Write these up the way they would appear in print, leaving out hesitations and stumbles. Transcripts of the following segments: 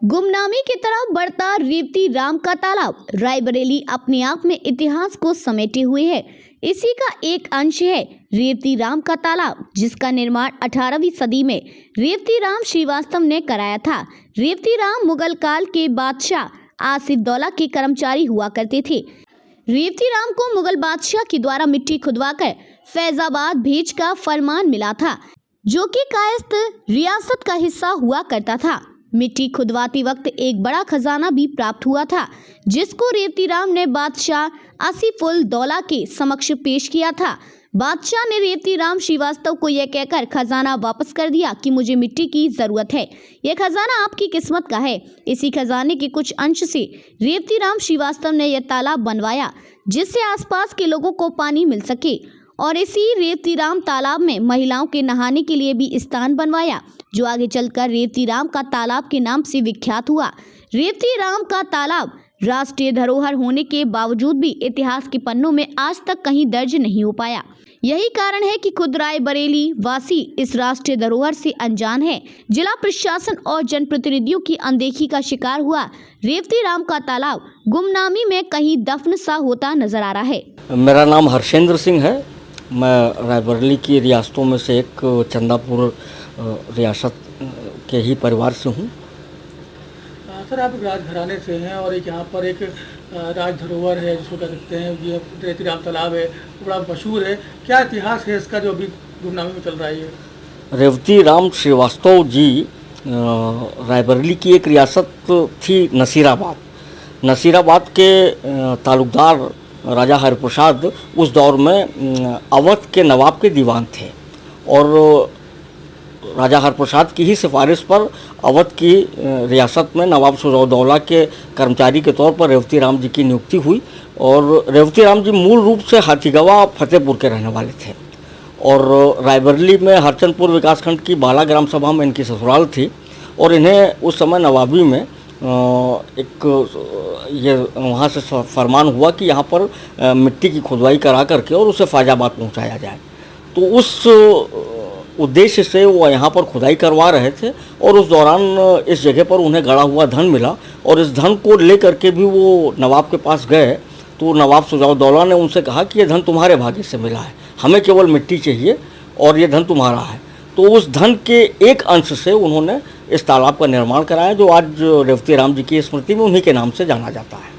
गुमनामी की तरफ बढ़ता रेवती राम का तालाब रायबरेली अपने आप में इतिहास को समेटे हुए है। इसी का एक अंश है रेवती राम का तालाब, जिसका निर्माण 18वीं सदी में रेवती राम श्रीवास्तव ने कराया था। रेवती राम मुगल काल के बादशाह आसिफ दौला के कर्मचारी हुआ करते थे। रेवती राम को मुगल बादशाह के द्वारा मिट्टी खुदवाकर फैजाबाद भेज का फरमान मिला था, जो कि कायस्थ रियासत का हिस्सा हुआ करता था। मिट्टी खुदवाते वक्त एक बड़ा खजाना भी प्राप्त हुआ था, जिसको रेवती राम ने बादशाह आसिफुल दौला के समक्ष पेश किया था। बादशाह ने रेवती राम श्रीवास्तव को यह कहकर खजाना वापस कर दिया कि मुझे मिट्टी की जरूरत है, यह खजाना आपकी किस्मत का है। इसी खजाने के कुछ अंश से रेवती राम श्रीवास्तव ने यह तालाब बनवाया, जिससे आसपास के लोगों को पानी मिल सके, और इसी रेवती राम तालाब में महिलाओं के नहाने के लिए भी स्थान बनवाया, जो आगे चलकर रेवती राम का तालाब के नाम से विख्यात हुआ। रेवती राम का तालाब राष्ट्रीय धरोहर होने के बावजूद भी इतिहास के पन्नों में आज तक कहीं दर्ज नहीं हो पाया। यही कारण है कि खुद रायबरेली वासी इस राष्ट्रीय धरोहर से अनजान है। जिला प्रशासन और जनप्रतिनिधियों की अनदेखी का शिकार हुआ रेवती राम का तालाब गुमनामी में कहीं दफन सा होता नजर आ रहा है। मेरा नाम हर्षेंद्र सिंह है। मैं रायबरेली की रियासतों में से एक चंदापुर रियासत के ही परिवार से हूँ। सर, आप राजघराने से हैं और एक यहाँ पर एक राज धरोहर है जिसको कह सकते हैं, ये रेवती राम तालाब है, बड़ा मशहूर है। क्या इतिहास है इसका जो अभी गुमनामी में चल रहा है? ये रेवती राम श्रीवास्तव जी रायबरेली की एक रियासत थी नसीराबाद के तालुकदार राजा हरिप्रसाद उस दौर में अवध के नवाब के दीवान थे, और राजा हरप्रसाद की ही सिफारिश पर अवध की रियासत में नवाब सुजाउद्दौला के कर्मचारी के तौर पर रेवती राम जी की नियुक्ति हुई। और रेवती राम जी मूल रूप से हाथीगवा फतेहपुर के रहने वाले थे, और रायबरेली में हरचंदपुर विकासखंड की बाला ग्राम सभा में इनकी ससुराल थी। और इन्हें उस समय नवाबी में एक ये वहाँ से फरमान हुआ कि यहाँ पर मिट्टी की खुदवाई करा करके और उसे फैजाबाद पहुँचाया जाए। तो उस उद्देश्य से वो यहाँ पर खुदाई करवा रहे थे, और उस दौरान इस जगह पर उन्हें गड़ा हुआ धन मिला, और इस धन को ले करके भी वो नवाब के पास गए। तो नवाब सुजाउद्दौला ने उनसे कहा कि ये धन तुम्हारे भाग्य से मिला है, हमें केवल मिट्टी चाहिए और ये धन तुम्हारा है। तो उस धन के एक अंश से उन्होंने इस तालाब का निर्माण कराया, जो आज रेवती राम जी की स्मृति में उन्हीं के नाम से जाना जाता है।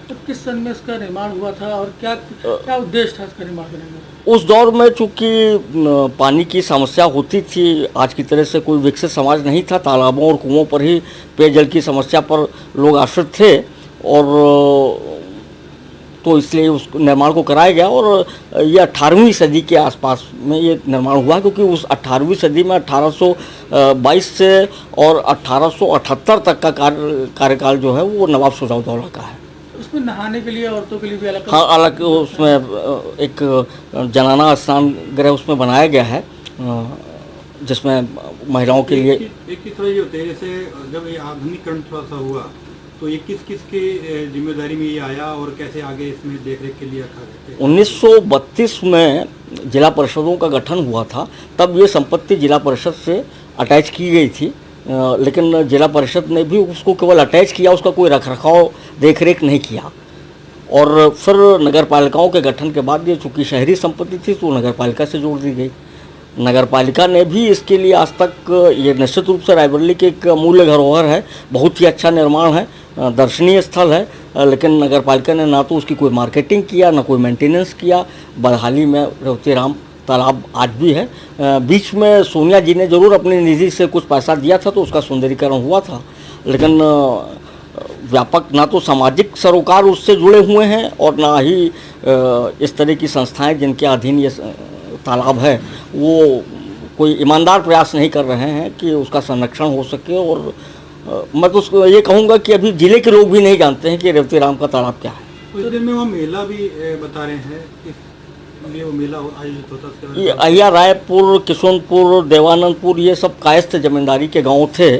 तो किस सन में इसका निर्माण हुआ था और क्या उद्देश्य था इसका निर्माण करने का? उस दौर में चूँकि पानी की समस्या होती थी, आज की तरह से कोई विकसित समाज नहीं था, तालाबों और कुओं पर ही पेयजल की समस्या पर लोग आश्रित थे, और तो इसलिए उस निर्माण को कराया गया। और ये 18वीं सदी के आसपास में ये निर्माण हुआ, क्योंकि उस 18वीं सदी में 1822 से और 1878 तक का कार्यकाल जो है वो नवाब सुजाउद्दौला का है। उसमें नहाने के लिए औरतों के लिए भी अलग? हाँ, अलग उसमें एक जनाना स्नान गृह उसमें बनाया गया है, जिसमें महिलाओं के लिए। एक की थोड़ा ये होता है, जैसे जब ये आधुनिकीकरण थोड़ा सा हुआ तो ये किस की जिम्मेदारी में ये आया और कैसे आगे इसमें देखरेख के लिए रखा गया? 1932 में जिला परिषदों का गठन हुआ था, तब ये संपत्ति जिला परिषद से अटैच की गई थी, लेकिन जिला परिषद ने भी उसको केवल अटैच किया, उसका कोई रखरखाव देखरेख नहीं किया। और फिर नगर पालिकाओं के गठन के बाद ये चूँकि शहरी संपत्ति थी तो नगर पालिका से जोड़ दी गई। नगर पालिका ने भी इसके लिए आज तक, ये निश्चित रूप से रायबरेली के एक अमूल्य धरोहर है, बहुत ही अच्छा निर्माण है, दर्शनीय स्थल है, लेकिन नगर पालिका ने ना तो उसकी कोई मार्केटिंग किया, ना कोई मेंटेनेंस किया। बदहाली में रेवती राम तालाब आज भी है। बीच में सोनिया जी ने जरूर अपनी निधि से कुछ पैसा दिया था, तो उसका सुंदरीकरण हुआ था, लेकिन व्यापक ना तो सामाजिक सरोकार उससे जुड़े हुए हैं, और ना ही इस तरह की संस्थाएं जिनके अधीन ये तालाब है वो कोई ईमानदार प्रयास नहीं कर रहे हैं कि उसका संरक्षण हो सके। और मैं तो ये कहूँगा कि अभी जिले के लोग भी नहीं जानते हैं कि रेवती राम का तालाब क्या है। कुछ दिन में वहाँ मेला भी बता रहे हैं, ये वो मेला आयोजित होता है। ये अहिया रायपुर, किशनपुर, देवानंदपुर, ये सब कायस्थ जमींदारी के गांव थे,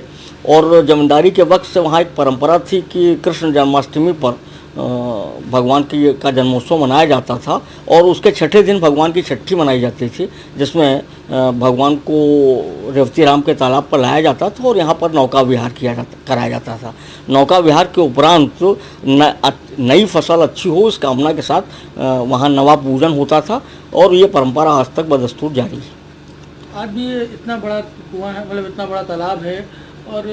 और जमींदारी के वक्त से वहाँ एक परंपरा थी कि कृष्ण जन्माष्टमी पर भगवान का जन्मोत्सव मनाया जाता था और उसके छठे दिन भगवान की छठी मनाई जाती थी, जिसमें भगवान को रेवती राम के तालाब पर लाया जाता था और यहाँ पर नौका विहार कराया जाता था। नौका विहार के उपरांत नई फसल अच्छी हो इस कामना के साथ वहाँ नवा पूजन होता था और ये परंपरा आज तक बदस्तूर जारी है। आज भी ये इतना बड़ा कुआं है, मतलब इतना बड़ा तालाब है, और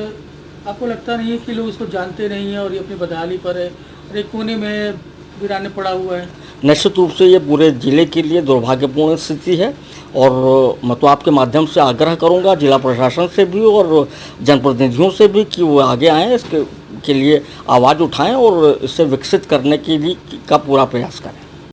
आपको लगता नहीं है कि लोग इसको जानते नहीं हैं और ये अपनी बदहाली पर है और एक कोने में वीराने पड़ा हुआ है? निश्चित रूप से ये पूरे ज़िले के लिए दुर्भाग्यपूर्ण स्थिति है और मैं तो आपके माध्यम से आग्रह करूंगा जिला प्रशासन से भी और जनप्रतिनिधियों से भी कि वो आगे आएँ, इसके लिए आवाज़ उठाएं और इसे विकसित करने के लिए का पूरा प्रयास करें।